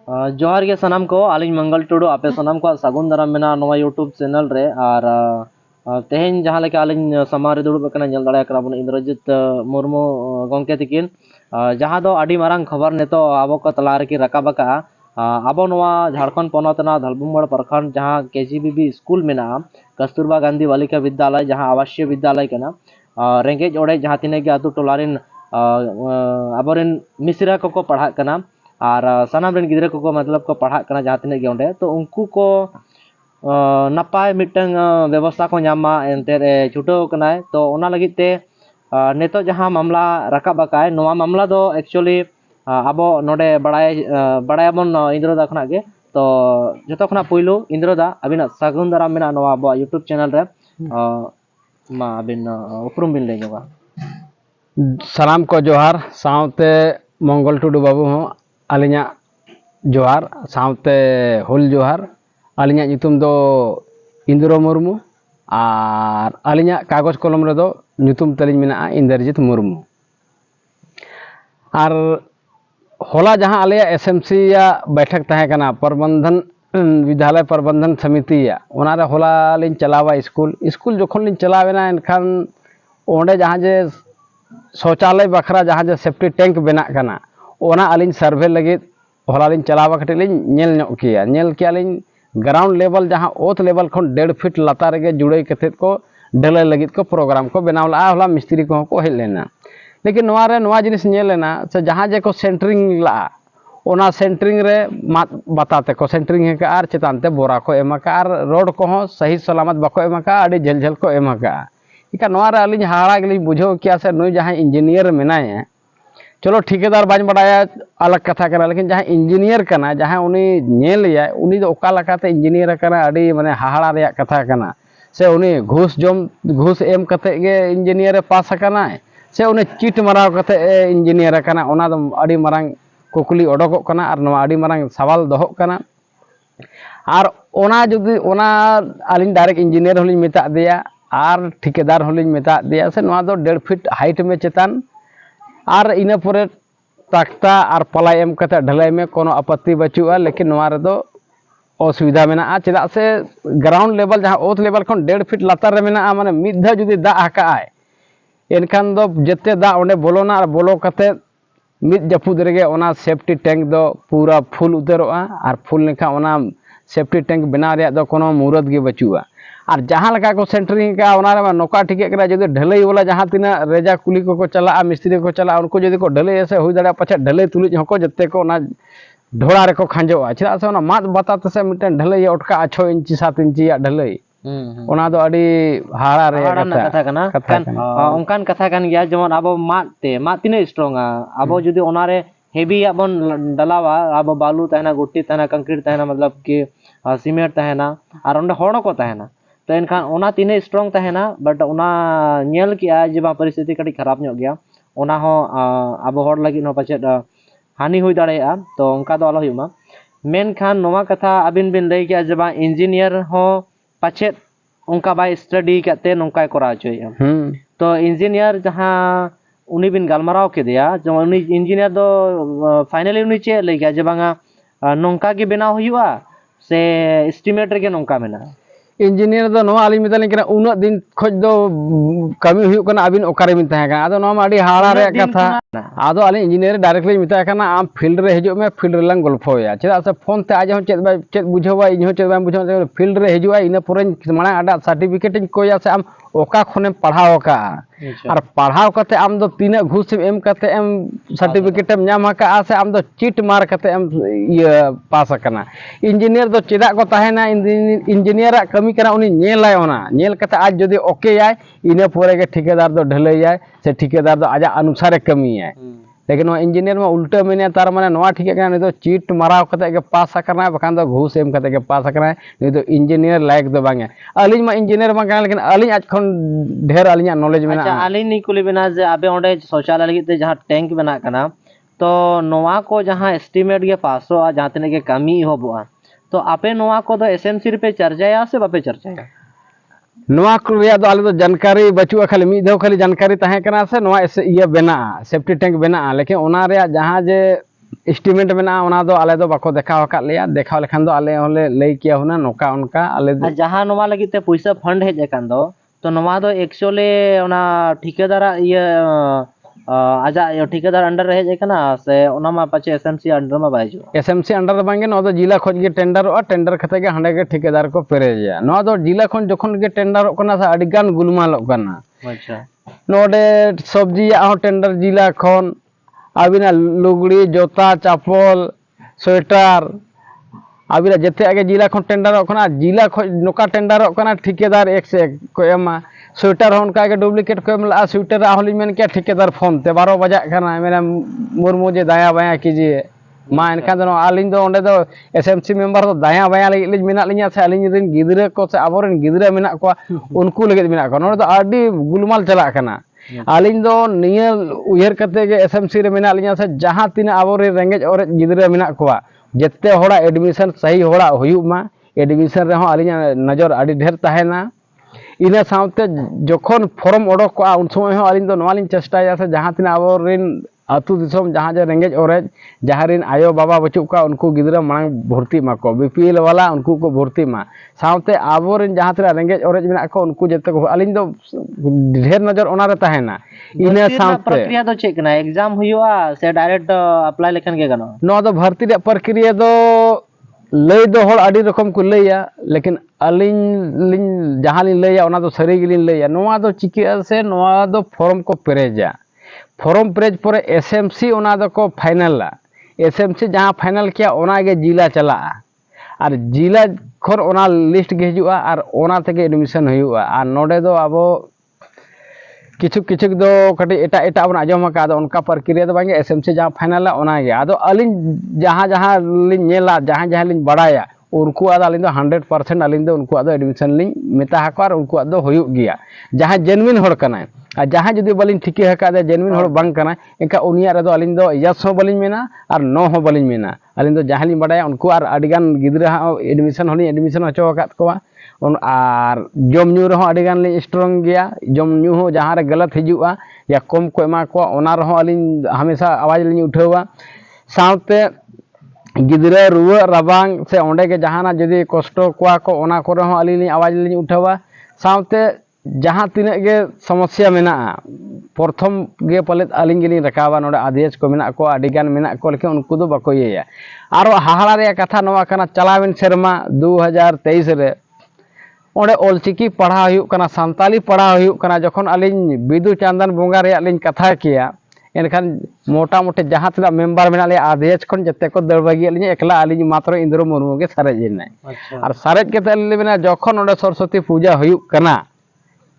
जोहार के सनाम को आलिंग मंगल टुडू आपे सनाम को सागुन दाराम मेना नवा यूट्यूब चैनल रे और तेहेन जहाँ लेके आलिंग समारे दुड़ुब कना नेल दाड़े करा बन इंद्रजित मुर्मू गंके तिकिन जहाँ दो आडी मारांग खबर नेतो आबो को तला रे की रकाब का आबो नवा झारखंड पोनोतना धलबुमगढ़ प्रखंड जहाँ केजीबीबी स्कूल मेना कस्तूरबा गांधी बालिका विद्यालय जहाँ आवासीय विद्यालय कना रेंगेज ओड़े जहाँ तिने के आतु टोलारिन आबोरेन मिश्रा को पढ़ा कना और सानाम रेन गिद्रा को मतलब को पढ़ा कना जहाँ तिने के ओंडे तो उनको को नपाय मिटंग व्यवस्था को नामा एंते छुटो कनाय तो ओना लगित ते नेतो जहाँ मामला रकाब अकाय नोआ मामला दो एक्चुअली आबो नोडे बड़ायाबन इंद्रदा खना के तो जतो खना पुइलो इंद्रदा अबिना सागुन दाराम मेना नोआ आबो यूट्यूब चैनल रे मा अबिन उपरुम बिन ले जोगा सलाम को जोहार सावते मंगल टुडू बाबू हो अलिया जोहार सावते हुल जोहार अलिया नितुम दो इंद्रो मुर्मू और अलिया कागज कलम रे दो नितुम तलिन मेना इंद्रजित मुर्मू और होला जहाँ अलिया एसएमसी या बैठक तहे कना प्रबंधन विद्यालय प्रबंधन समिति या ओना रे होला लिन चलावा स्कूल जोखन लिन चलावेना एनखान ओंडे जहाँ जे शौचालय बखरा जहाँ जे सेफ्टी टैंक बना कना ओना अलिन सर्वे लगे होला लिन चलावा कटे लिन नेल किया लिन ग्राउंड लेवल जहाँ ओथ लेवल खन 1.5 फीट लतार गे जुड़े कते को ढलय लगे को प्रोग्राम को बनाव ला होला मिस्त्री को हेज लेना लेकिन नवा जिनिस नेलेना से जहाँ जे को सेंटरिंग ला ओना सेंटरिंग रे मात बताते को सेंटरिंग है का आर चेतानते बोरा को एमका आर रोड को सही सलामत बको एमका आड़ी झेल झेल को एमका इका नवारे अलिंग हाड़ा गली बुझो किया से नुई जहाँ इंजीनियर मेनाया चलो ठेकेदार बाज बड़ाया अलग कथा करा लेकिन जहाँ इंजीनियर कना जहाँ उनी नेलिया उनी दो ओका लकाते इंजीनियर कना अड़ी माने हाड़ा रे कथा कना से उनी घूस एम कते गे इंजीनियर पास कना से उनी चिट मराव कते इंजीनियर कना ओना दो अड़ी मारांग कुकली ओडोक कना और नवा अड़ी मारांग सवाल दोहो कना और ओना जुदी ओना अलिंग डायरेक्ट इंजीनियर होलिंग मेता दिया और ठेकेदार होलिंग मेता दिया से नवा दो 1.5 फीट हाइट में चेतान और इना परे तख्ता और पलाई एम कते ढलाई में कोनो आपत्ति बचुआ लेकिन नवा रे दो असुविधा मेना चेदा से ग्राउंड लेवल जहाँ ओथ लेवल खन 1.5 फीट लतार रे मेना माने मिद्धा जुदी दा हकाय एनखान दो जते दा ओंडे बोलोना और बोलो कते मिद जपुद रेगे ओना सेफ्टी टैंक दो पूरा फुल उतरोआ और फुल लेखा ओना सेफ्टी टैंक बना रे दो कोनो मुरद गे बचुआ और जहाँ लगा को सेंटरिंग का ओना रे नौका ठिके करा जो ढलई वाला जहाँ तीना रेजा कुली को चला मिस्त्री को चला उनको जो को ढलई ऐसे हो दाड़ा पछे ढलई तुलिज हको जते को ना ढोड़ा रे को खांजोआ चेदा से ओना मात बताते से मिटन ढलई ओटका 6 इंची 7 इंची या ढलई ओना दो अड़ी हाड़ा रे कथा कना ओंकान कथा कान गया जेमन आबो मात तिने स्ट्रांग आबो जुदी ओना रे हेवी आबन डलावा आबो बालू तहना गुट्टी तहना कंक्रीट तहना मतलब कि सीमेंट तहना और ओंडे होड़ को तहना तो एनखान ओना तिने स्ट्रांग तहना बट ओना नेल किया जे बा परिस्थिति कटी खराब ᱧᱚᱜ गया ओना हो आबो होड़ लगी नो पछे हानि हुई दाड़ेया तो ओंका दो आलो हुमा मेनखान नोवा कथा अबिन बिन लई किया जे बा इंजीनियर हो पछे ओंका बाय स्टडी करते नोंका करा चोया तो इंजीनियर जहां उनी बिन गालमाराव केदिया जो उनी इंजीनियर दो फाइनली उनी चे लई गया जे बांगा नोंका के बनाव हुआ से एस्टिमेट रे के नोंका मेना इंजीनियर दो नवा आली मितालिन कना उना दिन खोज दो कमी हुई कना अबिन ओकारे मिन तहे कना आदो नवा अडी हाड़ा रे कथा आदो आली इंजीनियर डायरेक्टली मिता कना आम फील्ड रे हिजो में फील्ड रे लंग गल्फोया चेदा से फोन ते आज हम चेद बुझावा इन हो चेद बाय बुझावा फील्ड रे हिजुआ इन पुरे माना आडा सर्टिफिकेट इन कोया से आम ओका खने पढ़ाओ का और पढ़ाओ कते आम दो तीन घूस एम कते एम सर्टिफिकेट एम नाम का से आम दो चिट मार कते एम ये पास करना इंजीनियर दो चेदा को तहेना इंजीनियर कमी कना उनी नेलाय ओना नेल कते आज जदी ओके आय इने पोरे के ठेकेदार दो ढलई आय से ठेकेदार दो आजा अनुसार कमी आय लेकिन वो इंजीनियर में उल्टा मेने तार माने नवा ठीक है नहीं तो चीट मराव कते के पास करना है बखान दो घूस एम कते के पास करना है नहीं तो इंजीनियर लायक दो बांगे अलिज में इंजीनियर में लेकिन अलिज आज खन ढेर अलिज नॉलेज में अच्छा अलिज नी कुली बिना जे अबे ओंडे शौचालय लगी ते जहां टैंक बना कना तो नवा को जहां एस्टिमेट के पासो आ जहां तने के कमी होबो तो आपे नवा को तो एसएमसी पे चर्चाया से बापे चर्चाया नवा को रिया दो आले तो जानकारी बचुआ खाली मी दो खाली जानकारी तहे कना से नवा ये बना सेफ्टी टैंक बना लेकिन ओना रे जहां जे एस्टिमेट मेना ओना दो आले दो बाको देखाव आकाद लेया देखाव लेखान दो आले होले लई किया हुना नोका उनका आले दो जहाँ नोवा लगी ते पैसा फंड हेज एकान दो तो नोवा दो एक्चुअली ओना ठेकेदार ये आजा ठेकेदार अंडर हेज एकाना से ओना मा पाचे एसएमसी अंडर मा बाइजो एसएमसी अंडर बांगे नो दो जिला खोज गे टेंडर टेंडर खते गे हंडे गे ठेकेदार को पेरेजा नो दो जिला खोज जखन गे टेंडर कना सा अडिगान गुलमाल कना अच्छा नोडे सब्जी आ टेंडर जिला खोन आबिना लुगड़ी जोता चापल स्वेटर आबिना जते आगे जिला खोन टेंडर कना जिला खोज नोका टेंडर कना ठेकेदार एक से एक को एमा स्वेटर उनका के डुप्लीकेट को एमला स्वेटर आहली मेन क्या ठेकेदार फोन ते 12 बजा खाना मेरा मुर्मू जे दाया बाया कीजिए मा इनका दो आलिन दो ओंडे दो एसएमसी मेंबर दो दाया बाया लगी मेना लिया से आलिन रिन गिदरे को से आबोरन गिदरे मेना को उनको लगे मेना को नोडे दो आडी गुलमाल चला खाना आलिन दो निया उयहर कते के एसएमसी रे मेना लिया से जहां तीन आबोरे रेंगेज और गिदरे मेना को जत्ते होड़ा एडमिशन सही होड़ा हुयुक मा एडमिशन रे हो आलिन नजर आडी ढेर ताहेना इना साउते जखन फॉर्म ओडक को उन समय हो आलिन दो नवालिन चेष्टाया से जहां तीन आबोरिन अतु दिसम जहां जे रेंगेज ओरेज जहारिन आयो बाबा बचुक का उनको गिदरा मांग भर्ती मा को बीपीएल वाला उनको को भर्ती मा साउते आबोरिन जहां तीन रेंगेज ओरेज मेना को उनको जते को आलिन दो ढेर नजर ओना रे ताहेना इना साउते प्रक्रिया दो चेक ना एग्जाम हुयुआ से डायरेक्ट अप्लाई लेखन के गनो नो दो भर्ती रे प्रक्रिया दो लई दो हर आडी रकम को लैया लेकिन अलिन लिन जहां लिन लैया ओना दो सरी गिलिन लैया नोआ दो चिकिया से नोआ दो फॉर्म को पेरेजा फॉर्म पेरेज पर एसएमसी ओना दो को फाइनल एसएमसी जहां फाइनल किया ओना गे जिला चला और जिला खर ओना लिस्ट गे हिजुआ और ओना तेगे एडमिशन हुआ और नोडे दो आबो किछु किछु दो कटी एटा एटा बन आजम का दो उनका प्रक्रिया दो बांगे एसएमसी जहां फाइनल ओना गे आदो अलिन जहां जहां लिन नेला जहां जहां लिन बड़ाया उनको आदा अलिन दो 100% अलिन दो उनको आदो एडमिशन लिन मेता हकार उनको आदो हुयुक गिया जहां जेन्युइन होड़ कना और जहां जदि बलिन ठिके हका दे जेन्युइन होड़ बांग कना इनका उनिया रे दो अलिन दो यस हो बलिन मेना और नो हो बलिन मेना अलिन दो जहां लिन बड़ाया उनको और अडिगान गिदरा एडमिशन होली एडमिशन होचो हकात कोवा और जम न्यू रहो अडिगान लिन स्ट्रॉन्ग गया जम न्यू हो जहां रे गलत हिजुआ या कम को एमा को ओना रहो अलिन हमेशा आवाज लिन उठावा साउते गिदरा रुआ रबांग से ओंडे के जहाना जदि कष्ट कोआ को ओना को रहो अलिन लिन आवाज लिन उठावा साउते जहां तिने के समस्या मेना प्रथम गे पले अलिन गिलिन रकावा नोडे आदेश को मेना को अडिगान मेना को लेके उनको दो बको येया आरो हाहाड़ा रे कथा नोवा कना चलावेन शर्मा 2023 रे ओंडे ओलचिकी पढ़ा हुयुक कना संताली पढ़ा हुयुक कना जखन अलिन बिदु चांदन बोंगा रे अलिन कथा किया एनखान मोटा मोटे जहां तना मेंबर मेना ले आदेश खन जते को दरबागी अलिन एकला अलिन मात्र इंद्र मुर्मू के सारे जिने और सारे के तले मेना जखन ओंडे सरस्वती पूजा हुयुक कना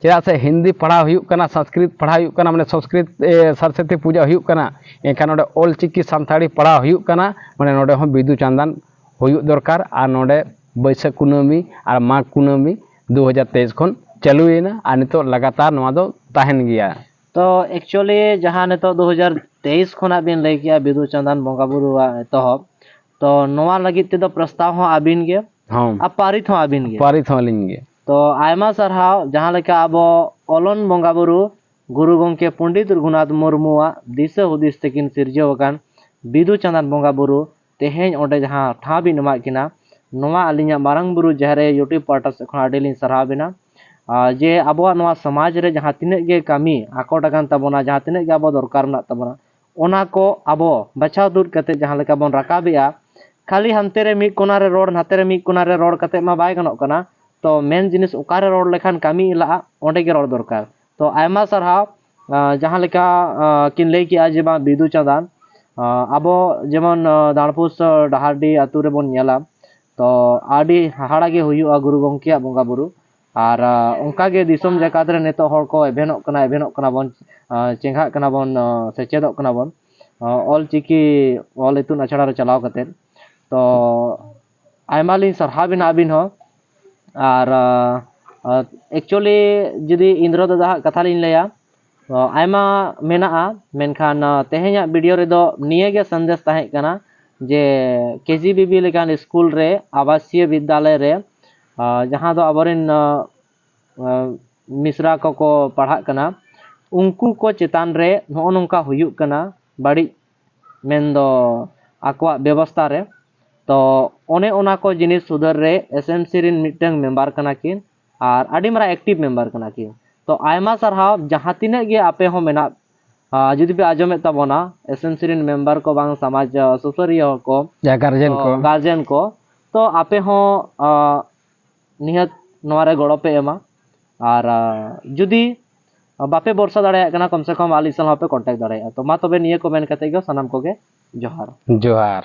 चेदा से हिंदी पढ़ा हुयुक कना संस्कृत पढ़ा हुयुक कना माने संस्कृत सरस्वती पूजा हुयुक कना एनखान ओंडे ओलचिकी संताली पढ़ा हुयुक कना माने नोडे हो बिदु चांदन हुयुक दरकार और नोडे बैसाख कुनामी और माघ कुनामी 2023 खन चालुएना और नितो लगातार नोआ दो ताहेन गया तो एक्चुअली जहां नितो 2023 खना बिन लई किया बिदु चांदन बोंगा बुरुवा एतहब तो नोआ लगित ते दो प्रस्ताव हो आबिन गे हां पारित हो आबिन गे पारित हो लिन गे तो आयमा सरहाव जहां लेका अब ओलन बोंगा बुरु गुरु गंके पंडित रघुनाथ मुर्मुआ दिशा हुदिस तकिन सिरजोवकान बिदु चांदन बोंगा बुरु तेहेन ओंडे जहां ठा बिन एमा किना नोआ अलिया मारंग बुरु जहरे यूट्यूब पार्टा से खन आडिलिन सरहाबिना जे आबो नोआ समाज रे जहां तिने गे कामी आकोट आकान तबोना जहां तिने गे आबो दरकार ना तबोना ओना को आबो बचाव दूर कते जहां लेका बोन राकाबिया खाली हंते रे मी कोना रे रोड नाते रे मी कोना रे रोड कते मा बाय गनोक कना तो मेन जिनिस ओकारे रोड लेखान कामी इला ओंडे गे रोड दरकार तो आयमा सरहाव जहां लेका किन लई किया जे बा बिदु चांदन आबो जेमन दाणपुस डाहारडी आतु रे बोन नेला तो आडी हाहाड़ा गे हुयुआ गुरु गंकेया बोंगा बुरु और उनका गे दिसम जकात रे नेतो हर को एभेनोक कना बोन चेंघा कना बोन सेचेदोक कना बोन ऑल चिकी ऑल इतुन अछड़ा रे चलाव कते तो आयमा लिन सरहाबिन आबिन हो और एक्चुअली जदि इंद्र दादा कथा लिन लया तो आयमा मेना मेनखान तेहेኛ वीडियो रे दो निये गे संदेश ताहे कना जे केजीबीबी लेकान स्कूल रे आवासीय विद्यालय रे जहां दो अबरेन मिश्रा को पढ़ा कना उनको को चेतान रे नो नोंका हुयुक कना बाड़ी मेन दो आकवा व्यवस्था रे तो ओने ओना को जिनिस सुधार रे एसएमसी रिन मिटंग मेंबर कना किन और आडी मरा एक्टिव मेंबर कना किन तो आयमा सारहाव जहां तिने गे आपे हो मेना जुदी पे आजमे तबोना एसएमसी रिन मेंबर को बांग समाज सुसरिया को या गार्जियन को तो आपे हो निहत नवारे गड़ो पे एमा और जुदी बापे बरसा दाड़े कना कम से कम आली साल पे कांटेक्ट दाड़े तो मा तबे निये को मेन कते गो सनम को गे जोहार जोहार।